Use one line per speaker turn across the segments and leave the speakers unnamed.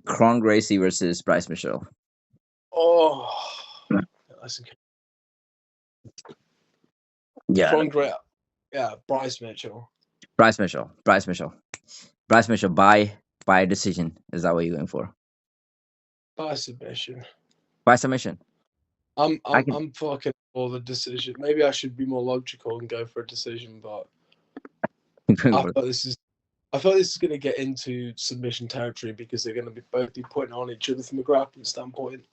Kron Gracie versus Bryce Mitchell.
Oh, listen.
Yeah,
Yeah, Bryce Mitchell.
Bryce Mitchell. By decision. Is that what you're going for?
By submission.
By submission. I can.
I'm fucking for the decision. Maybe I should be more logical and go for a decision, but I thought this is going to get into submission territory because they're going to be both putting on each other from a grappling standpoint.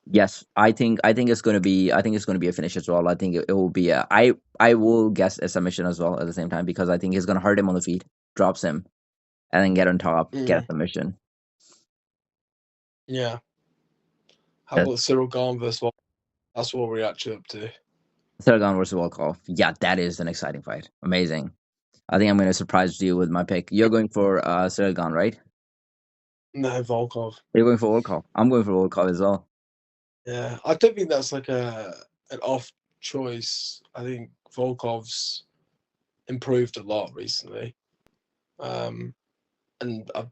Yes, I think it's going to be. I think it's going to be a finish as well. I think it will be a. I will guess a submission as well at the same time because I think he's going to hurt him on the feet, drops him, and then get on top, get a submission.
Yeah. How about Cyril Gane versus Volkov? That's what we're actually up to.
Cyril Gane versus Volkov. Yeah, that is an exciting fight. Amazing. I think I'm going to surprise you with my pick. You're going for Cyril Gane, right?
No, Volkov.
You're going for Volkov. I'm going for Volkov as well.
Yeah, I don't think that's like an off choice. I think Volkov's improved a lot recently. And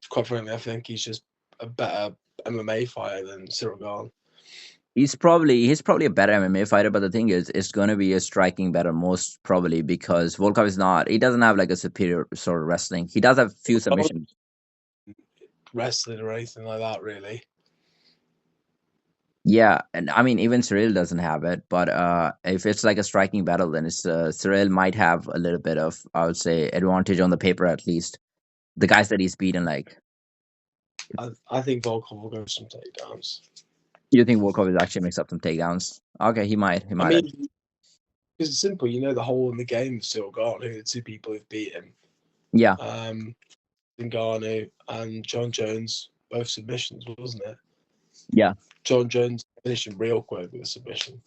quite frankly, I think he's just a better MMA fighter than Cyril Gane.
He's probably a better MMA fighter, but the thing is, it's going to be a striking battle most probably because Volkov is not. He doesn't have like a superior sort of wrestling. He does have few submissions,
wrestling or anything like that, really.
Yeah, and I mean even Cyril doesn't have it, but if it's like a striking battle, then it's Cyril might have a little bit of, I would say, advantage on the paper at least. The guys that he's beaten, like.
I think Volkov will go for some takedowns.
You think Volkov is actually makes up some takedowns? Okay, he might.
I mean, because it's simple. You know the hole in the game of Cyril Gane, who are the two people who've beat him.
Yeah.
Ngannou and John Jones, both submissions, wasn't it?
Yeah.
John Jones finished him real quick with a submission.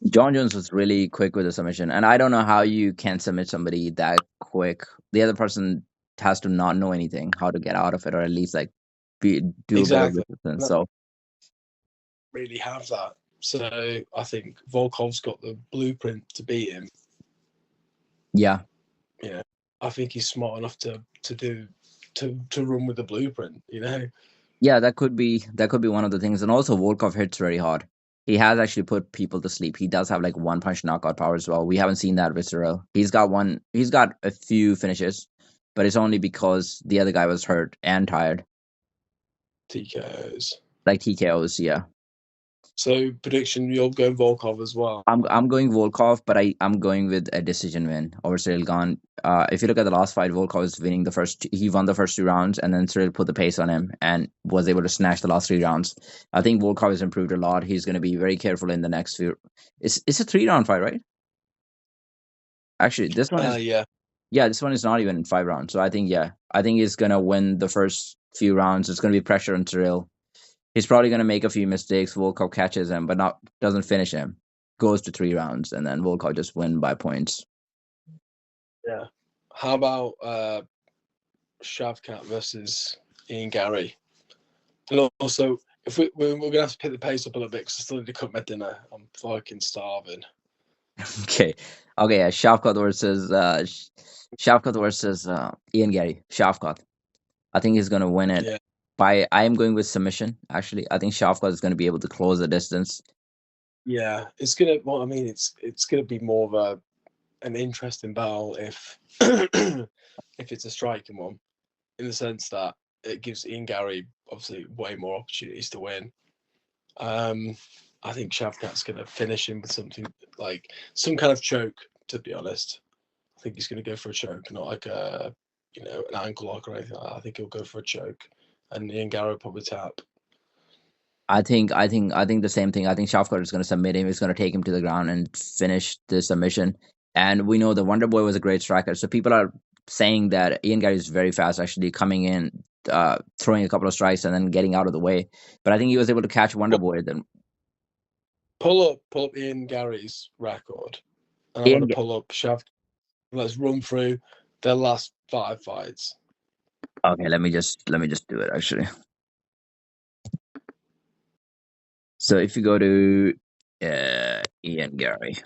John Jones was really quick with the submission, and I don't know how you can submit somebody that quick. The other person has to not know anything, how to get out of it, or at least like do
exactly.
a better resistance. So
really have that. So I think Volkov's got the blueprint to beat him.
Yeah.
Yeah, I think he's smart enough to run with the blueprint. You know.
Yeah, that could be one of the things, and also Volkov hits very hard. He has actually put people to sleep. He does have like one punch knockout power as well. We haven't seen that with Cyril. He's got a few finishes, but it's only because the other guy was hurt and tired.
TKOs.
Like TKOs, yeah.
So prediction, you're going Volkov as well.
I'm going Volkov, but I'm going with a decision win over Cyril Gane. If you look at the last fight, Volkov is winning he won the first 2 rounds, and then Cyril put the pace on him and was able to snatch the last 3 rounds. I think Volkov has improved a lot. He's going to be very careful in the next few. It's a 3-round fight, right? Actually, this one is this one is not even 5 rounds. So I think he's going to win the first few rounds. It's going to be pressure on Cyril. He's probably going to make a few mistakes. Volkov catches him, but doesn't finish him. Goes to 3 rounds, and then Volkov just win by points.
Yeah. How about Shavkat versus Ian Gary? And also, if we're going to have to pick the pace up a little bit because I still need to cook my dinner. I'm fucking starving.
Okay. Yeah. Shavkat versus Ian Gary. Shavkat. I think he's going to win it.
Yeah.
I am going with submission. Actually, I think Shavkat is going to be able to close the distance.
Yeah, it's gonna. Well, I mean, it's gonna be more of an interesting battle if if it's a striking one, in the sense that it gives Ian Gary obviously way more opportunities to win. I think Shavkat's gonna finish him with something like some kind of choke. To be honest, I think he's gonna go for a choke, not like an ankle lock or anything like that. I think he'll go for a choke, and Ian Gary will probably tap.
I think the same thing. I think Shavkat is going to submit him. He's going to take him to the ground and finish the submission. And we know the Wonder Boy was a great striker. So people are saying that Ian Gary is very fast, actually coming in, throwing a couple of strikes and then getting out of the way. But I think he was able to catch Wonder Boy. Then
pull up Ian Gary's record, and I'm going to pull up Shavkat. Let's run through their last 5 fights.
Okay, let me just do it actually. So if you go to Ian Gary.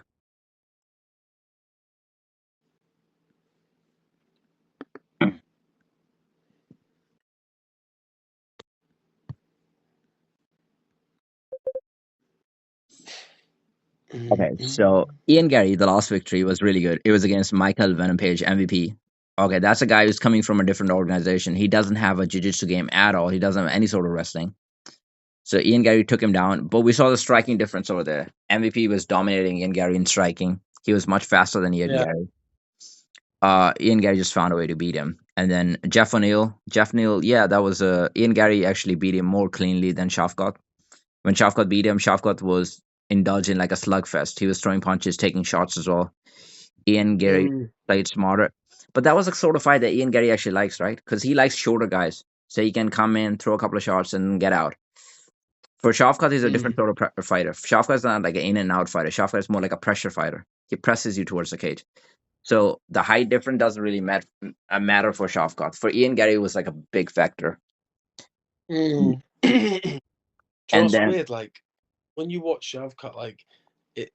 Okay, so Ian Gary, the last victory was really good. It was against Michael Venom Page, MVP. Okay, that's a guy who's coming from a different organization. He doesn't have a jiu-jitsu game at all. He doesn't have any sort of wrestling. So Ian Gary took him down, but we saw the striking difference over there. MVP was dominating Ian Gary in striking. He was much faster than Ian
Yeah.
Gary. Ian Gary just found a way to beat him. And then Jeff Neal, yeah, that was Ian Gary actually beat him more cleanly than Shafkat. When Shafkat beat him, Shafkat was indulging like a slugfest. He was throwing punches, taking shots as well. Ian Gary
Mm,
played smarter. But that was a sort of fight that Ian Gary actually likes, right? Because he likes shorter guys. So he can come in, throw a couple of shots, and get out. For Shafkat, he's a different
mm,
sort of fighter. Shafkat's not like an in and out fighter. Shafkat is more like a pressure fighter. He presses you towards the cage. So the height difference doesn't really matter for Shafkat. For Ian Gary, it was like a big factor.
mm. Do you know
And
what's
then,
weird? Like when you watch Shavkat, like it,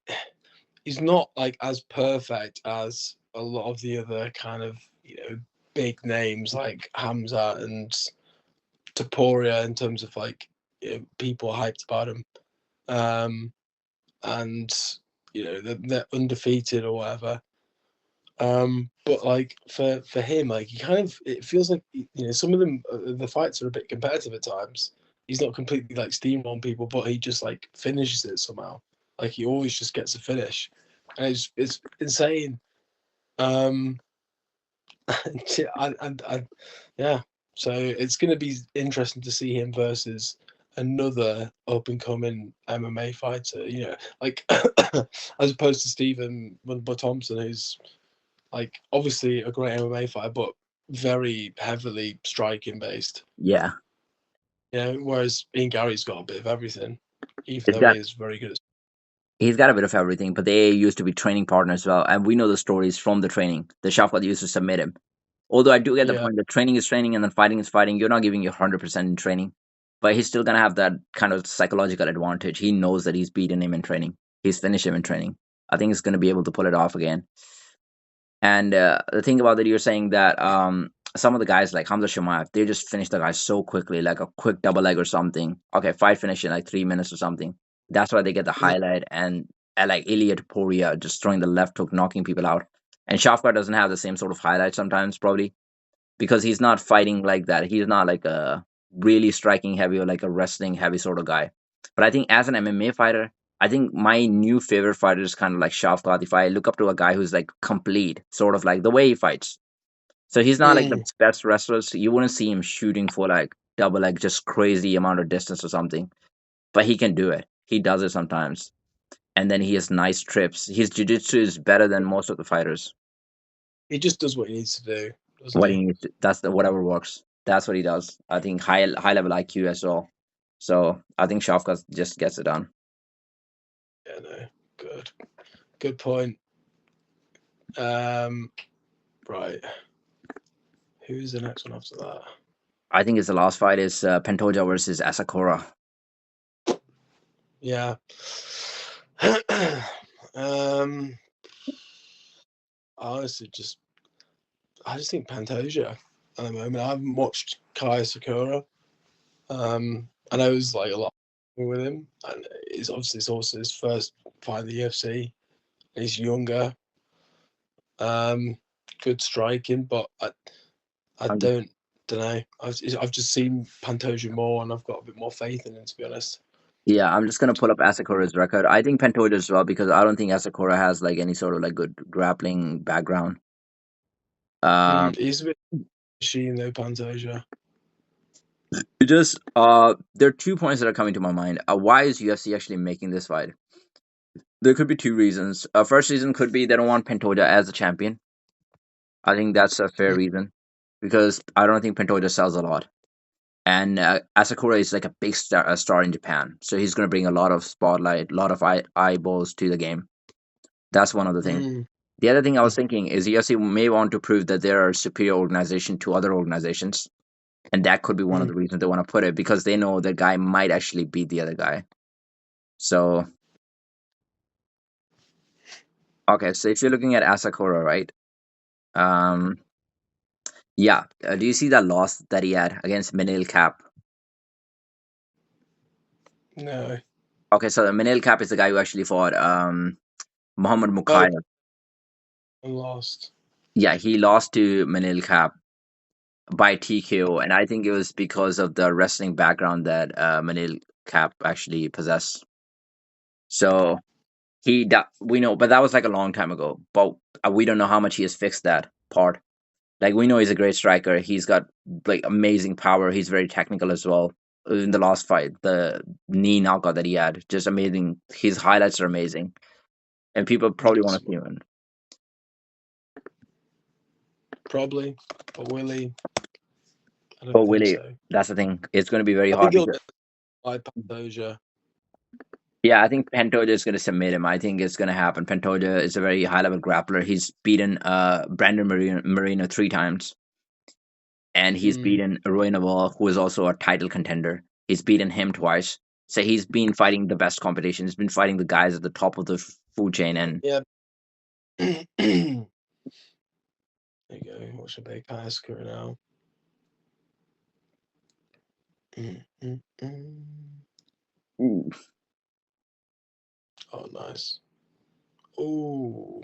he's not like as perfect as a lot of the other kind of big names like Hamza and Taporia in terms of like people hyped about him, um, and they're undefeated or whatever. But like for him, like he kind of it feels like some of them the fights are a bit competitive at times. He's not completely like steamrolling people, but he just like finishes it somehow. Like he always just gets a finish, and it's insane. Um, yeah, so it's going to be interesting to see him versus another up and coming MMA fighter. Like as opposed to Stephen Thompson, who's like obviously a great MMA fighter, but very heavily striking based.
yeah,
Whereas Ian Gary's got a bit of everything, even
it's
though he
got
is very good at.
he's got a bit of everything, but they used to be training partners as well. And we know the stories from the training. The Shafkat used to submit him. Although I do get the
Yeah.
point that training is training and then fighting is fighting. You're not giving your 100% in training. But he's still going to have that kind of psychological advantage. He knows that he's beaten him in training, he's finished him in training. I think he's going to be able to pull it off again. And the thing about that, you're saying that some of the guys like Hamza Shemaev, they just finish the guy so quickly, like a quick double leg or something. Okay, fight finish in like 3 minutes or something. That's why they get the
Mm,
highlight. And like Ilya Topuria just throwing the left hook, knocking people out. And Shafkar doesn't have the same sort of highlight sometimes, probably because he's not fighting like that. He's not like a really striking heavy or like a wrestling heavy sort of guy. But I think as an MMA fighter, I think my new favorite fighter is kind of like Shavkat. If I look up to a guy who's like complete, sort of like the way he fights. So he's not like the
mm.
best wrestler. So you wouldn't see him shooting for like double like just crazy amount of distance or something. But he can do it. He does it sometimes. And then he has nice trips. His jiu-jitsu is better than most of the fighters.
He just does what he needs to do, doesn't
What
he?
he needs that's the whatever works. That's what he does. I think high level IQ as well. So I think Shafkat just gets it done.
Yeah, no, good point. Um, right, who's the next one after that?
I think his last fight is Pantoja versus Asakura.
Yeah. um, honestly, I just think Pantoja at the moment. I haven't watched Kai Sakura. I know it's like a lot with him, and it's also his first fight in the UFC. He's younger, um, good striking, but I
I'm just,
don't know. I've just seen Pantoja more, and I've got a bit more faith in him, to be honest.
yeah, I'm just gonna pull up Asakura's record. I think Pantoja as well because I don't think Asakura has like any sort of like good grappling background. Um,
He's a bit machine though, Pantoja.
it just there are 2 points that are coming to my mind. Why is UFC actually making this fight? There could be two reasons. First reason could be they don't want Pantoja as a champion. I think that's a fair
Mm,
reason because I don't think Pantoja sells a lot. And Asakura is like a big star in Japan, so he's going to bring a lot of spotlight, a lot of eyeballs to the game. That's one of the things.
mm,
The other thing I was thinking is UFC may want to prove that they are a superior organization to other organizations, and that could be one of
mm.
the reasons they want to put it because they know the guy might actually beat the other guy. So okay, so if you're looking at Asakura, right? Um, yeah. Do you see that loss that he had against Manil Cap?
No.
Okay, so the Manil Cap is the guy who actually fought Muhammad
Oh,
Mukhaya.
I lost.
Yeah, he lost to Manil Cap by TKO, and I think it was because of the wrestling background that Manil Cap actually possessed. So we know, but that was like a long time ago. But we don't know how much he has fixed that part. Like we know he's a great striker. He's got like amazing power. He's very technical as well. In the last fight, the knee knockout that he had, just amazing. His highlights are amazing, and people probably want to see him.
Probably, but will he? I
But
don't think
Willie,
so.
that's the thing. It's going to be very
I
hard
think he'll
because
get by Pantoja.
yeah, I think Pantoja is going to submit him. I think it's going to happen. Pantoja is a very high level grappler. He's beaten Brandon Marino 3 times, and he's
Mm.
beaten Roy Naval, who is also a title contender. He's beaten him twice. So he's been fighting the best competition. He's been fighting the guys at the top of the food chain. And
Yeah. There you go. Watch a big Asuka now. Mm, mm, mm.
ooh,
Oh, nice. Oh,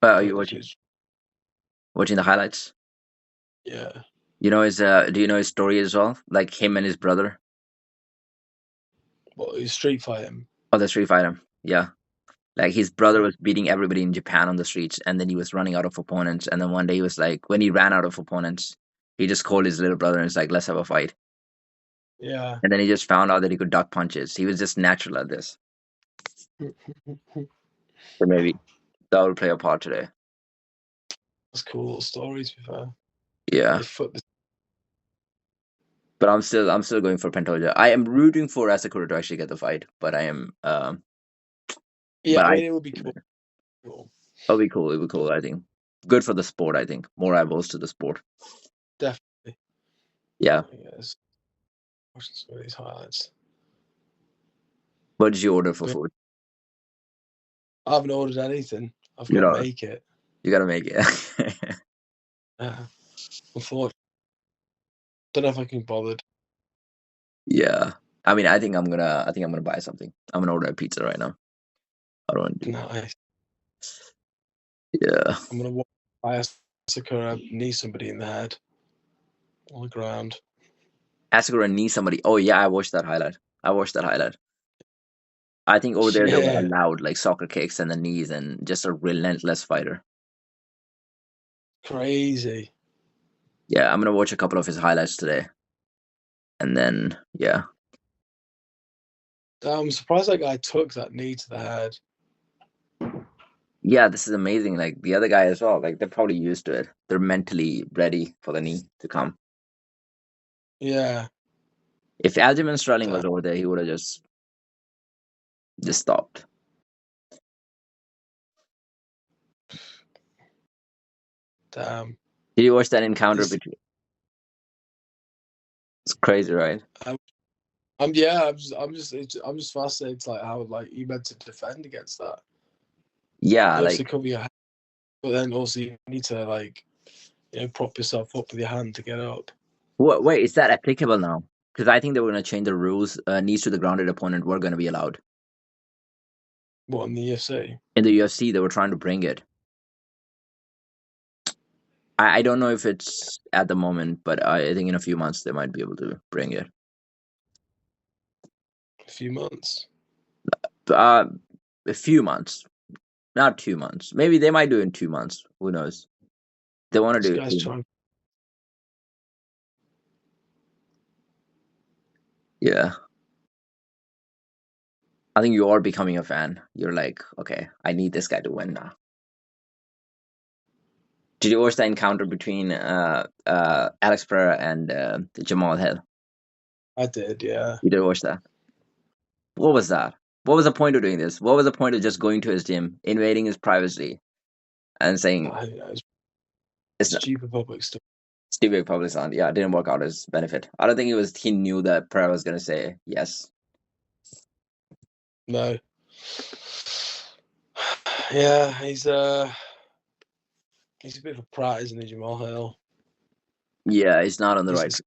are you
put the
watching
pitch.
the highlights?
Yeah.
You know his do you know his story as well? Like him and his brother.
What, he's street fighting?
Oh, the street fighter. Yeah. Like his brother
Oh,
was beating everybody in Japan on the streets, and then he was running out of opponents. And then one day he was like, when he ran out of opponents, he just called his little brother and was like, "Let's have a fight."
yeah.
And then he just found out that he could duck punches. He was just natural at this. So maybe that will play a part today.
That's a cool little story, to be fair.
Yeah,
They foot the
but I'm still going for Pantoja. I am rooting for Asakura to actually get the fight, but I am
Yeah,
but
I
I
mean, it would be cool. Cool.
it'll be cool. It'll be cool. I think good for the sport. I think more eyeballs to the sport.
Definitely.
Yeah.
Yes. Watching some of these highlights.
What did you order for
But
food?
I haven't ordered anything. I've
You
got to
know,
make it.
you gotta make it.
Unfortunately, don't know if I can be bothered.
Yeah. I mean, I think I'm gonna buy something. I'm gonna order a pizza right now. I don't want to do.
Nice.
Yeah.
I'm gonna watch Asakura knee somebody in the head on the ground.
Asakura needs somebody. Oh yeah, I watched that highlight. I watched that highlight. I think over there they were
Yeah.
allowed like soccer kicks and the knees and just a relentless fighter.
Crazy.
Yeah, I'm gonna watch a couple of his highlights today, and then yeah,
I'm surprised that guy took that knee to the head.
yeah, this is amazing. Like the other guy as well. Like they're probably used to it. They're mentally ready for the knee to come.
Yeah.
If Aljamain Sterling
Damn.
was over there, he would have just stopped.
Damn.
Did you watch that encounter
He's,
between? It's crazy, right?
yeah. I'm just fascinated, like how like you meant to defend against that.
Yeah,
You
like
obviously cover your head, but then also you need to like prop yourself up with your hand to get up.
wait, is that applicable now? Because I think they were gonna change the rules. Knees to the grounded opponent were gonna be allowed.
What in the UFC?
In the UFC, they were trying to bring it. I don't know if it's at the moment, but I think in a few months they might be able to bring it.
A few months.
Uh, a few months, not 2 months. Maybe they might do it in 2 months. Who knows? They want to
This
do it
guy's
soon.
trying.
Yeah, I think you are becoming a fan. You're like, okay, I need this guy to win now. Did you watch the encounter between Alex Pereira and Jamal Hill?
I did, yeah.
You did watch that. What was that? What was the point of doing this? What was the point of just going to his gym, invading his privacy, and saying
I know, it's
it's not
stupid public stuff.
stupid public sound? Yeah, it didn't work out as benefit. I don't think it was. He knew that Pereira was gonna say yes.
No. Yeah, he's a bit of a prat, isn't he, Jamal Hill?
Yeah, he's not on the
He's
right.
just